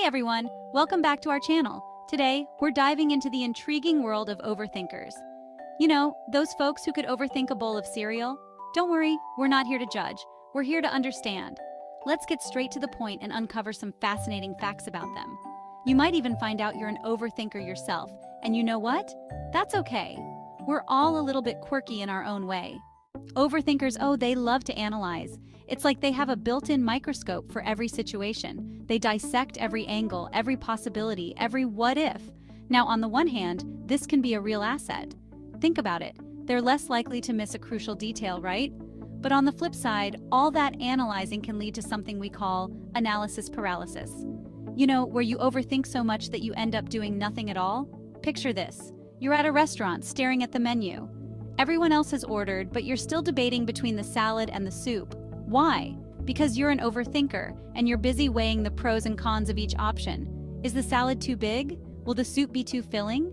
everyone, welcome back to our channel. Today, we're diving into the intriguing world of overthinkers. You know, those folks who could overthink a bowl of cereal? Don't worry, we're not here to judge. We're here to understand. Let's get straight to the point and uncover some fascinating facts about them. You might even find out you're an overthinker yourself, and you know what? That's okay. We're all a little bit quirky in our own way. Overthinkers, they love to analyze. It's like they have a built-in microscope for every situation. They dissect every angle, every possibility, every what if. Now, on the one hand, this can be a real asset. Think about it. They're less likely to miss a crucial detail, right? But on the flip side, all that analyzing can lead to something we call analysis paralysis. You know, where you overthink so much that you end up doing nothing at all? Picture this. You're at a restaurant staring at the menu. Everyone else has ordered, but you're still debating between the salad and the soup. Why? Because you're an overthinker, and you're busy weighing the pros and cons of each option. Is the salad too big? Will the soup be too filling?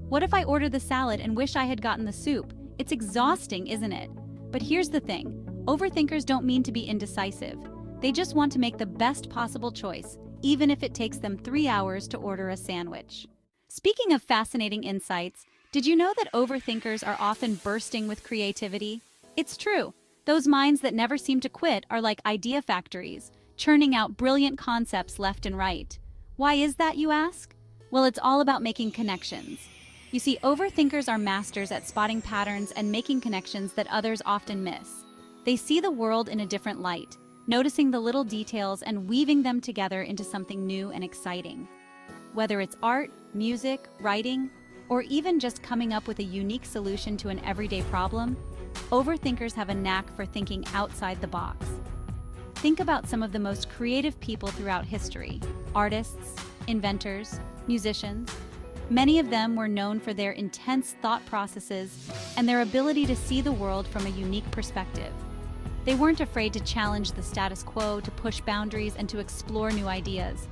What if I order the salad and wish I had gotten the soup? It's exhausting, isn't it? But here's the thing. Overthinkers don't mean to be indecisive. They just want to make the best possible choice, even if it takes them 3 hours to order a sandwich. Speaking of fascinating insights, did you know that overthinkers are often bursting with creativity? It's true. Those minds that never seem to quit are like idea factories, churning out brilliant concepts left and right. Why is that, you ask? Well, it's all about making connections. You see, overthinkers are masters at spotting patterns and making connections that others often miss. They see the world in a different light, noticing the little details and weaving them together into something new and exciting. Whether it's art, music, writing, or even just coming up with a unique solution to an everyday problem, overthinkers have a knack for thinking outside the box. Think about some of the most creative people throughout history: artists, inventors, musicians. Many of them were known for their intense thought processes and their ability to see the world from a unique perspective. They weren't afraid to challenge the status quo, to push boundaries, and to explore new ideas.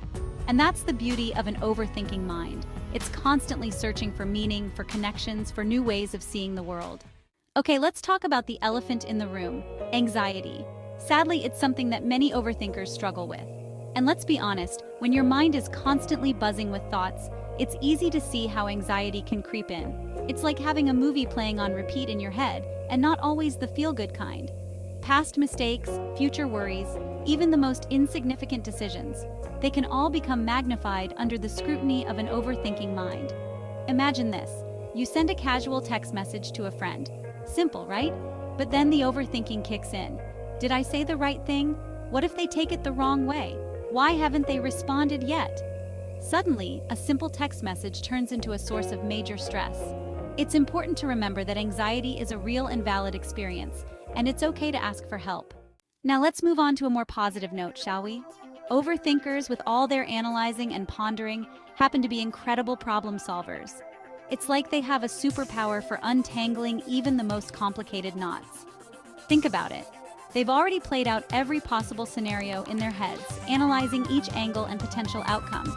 And that's the beauty of an overthinking mind. It's constantly searching for meaning, for connections, for new ways of seeing the world. Okay, let's talk about the elephant in the room: anxiety. Sadly, it's something that many overthinkers struggle with. And let's be honest, when your mind is constantly buzzing with thoughts, it's easy to see how anxiety can creep in. It's like having a movie playing on repeat in your head, and not always the feel-good kind. Past mistakes, future worries, even the most insignificant decisions, they can all become magnified under the scrutiny of an overthinking mind. Imagine this. You send a casual text message to a friend. Simple, right? But then the overthinking kicks in. Did I say the right thing? What if they take it the wrong way? Why haven't they responded yet? Suddenly, a simple text message turns into a source of major stress. It's important to remember that anxiety is a real and valid experience, and it's okay to ask for help. Now let's move on to a more positive note, shall we? Overthinkers, with all their analyzing and pondering, happen to be incredible problem solvers. It's like they have a superpower for untangling even the most complicated knots. Think about it. They've already played out every possible scenario in their heads, analyzing each angle and potential outcome.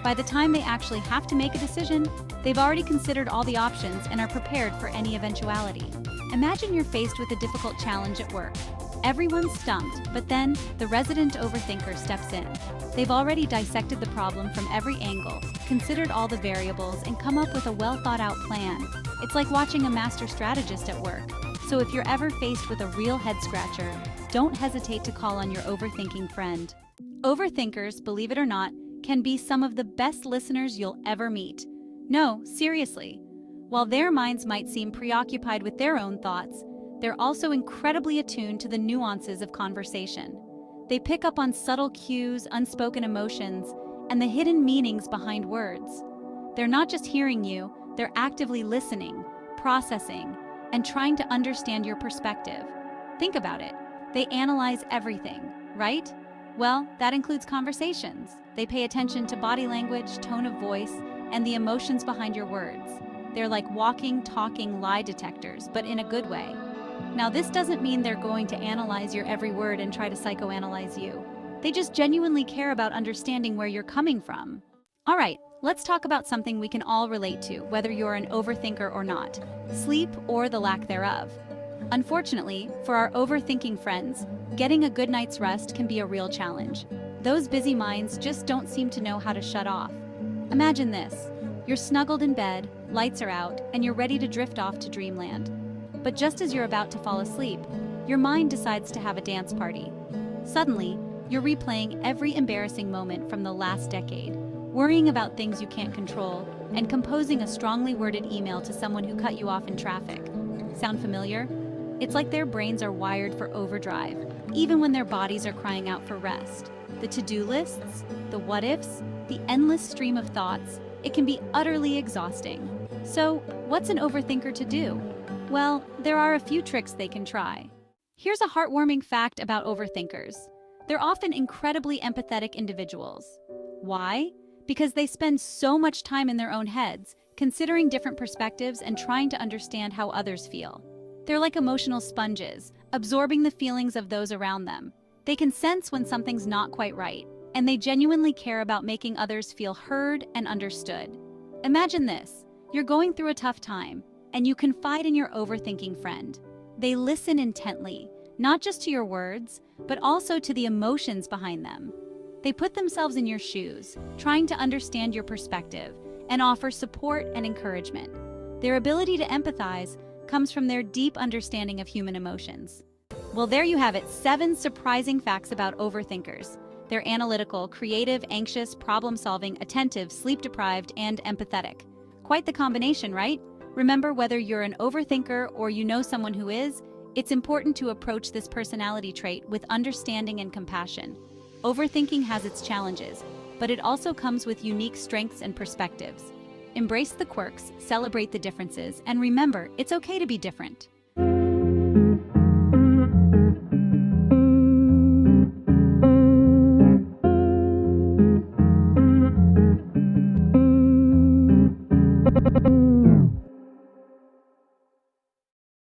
By the time they actually have to make a decision, they've already considered all the options and are prepared for any eventuality. Imagine you're faced with a difficult challenge at work. Everyone's stumped, but then the resident overthinker steps in. They've already dissected the problem from every angle, considered all the variables, and come up with a well-thought-out plan. It's like watching a master strategist at work. So if you're ever faced with a real head-scratcher, don't hesitate to call on your overthinking friend. Overthinkers, believe it or not, can be some of the best listeners you'll ever meet. No, seriously. While their minds might seem preoccupied with their own thoughts, they're also incredibly attuned to the nuances of conversation. They pick up on subtle cues, unspoken emotions, and the hidden meanings behind words. They're not just hearing you, they're actively listening, processing, and trying to understand your perspective. Think about it. They analyze everything, right? Well, that includes conversations. They pay attention to body language, tone of voice, and the emotions behind your words. They're like walking, talking lie detectors, but in a good way. Now, this doesn't mean they're going to analyze your every word and try to psychoanalyze you. They just genuinely care about understanding where you're coming from. All right, let's talk about something we can all relate to, whether you're an overthinker or not: sleep or the lack thereof. Unfortunately, for our overthinking friends, getting a good night's rest can be a real challenge. those busy minds just don't seem to know how to shut off. Imagine this. You're snuggled in bed, lights are out, and you're ready to drift off to dreamland. But just as you're about to fall asleep, your mind decides to have a dance party. Suddenly, you're replaying every embarrassing moment from the last decade, worrying about things you can't control, and composing a strongly worded email to someone who cut you off in traffic. Sound familiar? It's like their brains are wired for overdrive, even when their bodies are crying out for rest. The to-do lists, the what-ifs, the endless stream of thoughts, it can be utterly exhausting. So, what's an overthinker to do? Well, there are a few tricks they can try. Here's a heartwarming fact about overthinkers. They're often incredibly empathetic individuals. Why? Because they spend so much time in their own heads, considering different perspectives and trying to understand how others feel. They're like emotional sponges, absorbing the feelings of those around them. They can sense when something's not quite right, and they genuinely care about making others feel heard and understood. Imagine this. You're going through a tough time, and you confide in your overthinking friend. They listen intently, not just to your words, but also to the emotions behind them. They put themselves in your shoes, trying to understand your perspective, and offer support and encouragement. Their ability to empathize comes from their deep understanding of human emotions. Well, there you have it, 7 surprising facts about overthinkers. They're analytical, creative, anxious, problem-solving, attentive, sleep-deprived, and empathetic. Quite the combination, right? Remember, whether you're an overthinker or you know someone who is, it's important to approach this personality trait with understanding and compassion. Overthinking has its challenges, but it also comes with unique strengths and perspectives. Embrace the quirks, celebrate the differences, and remember, it's okay to be different.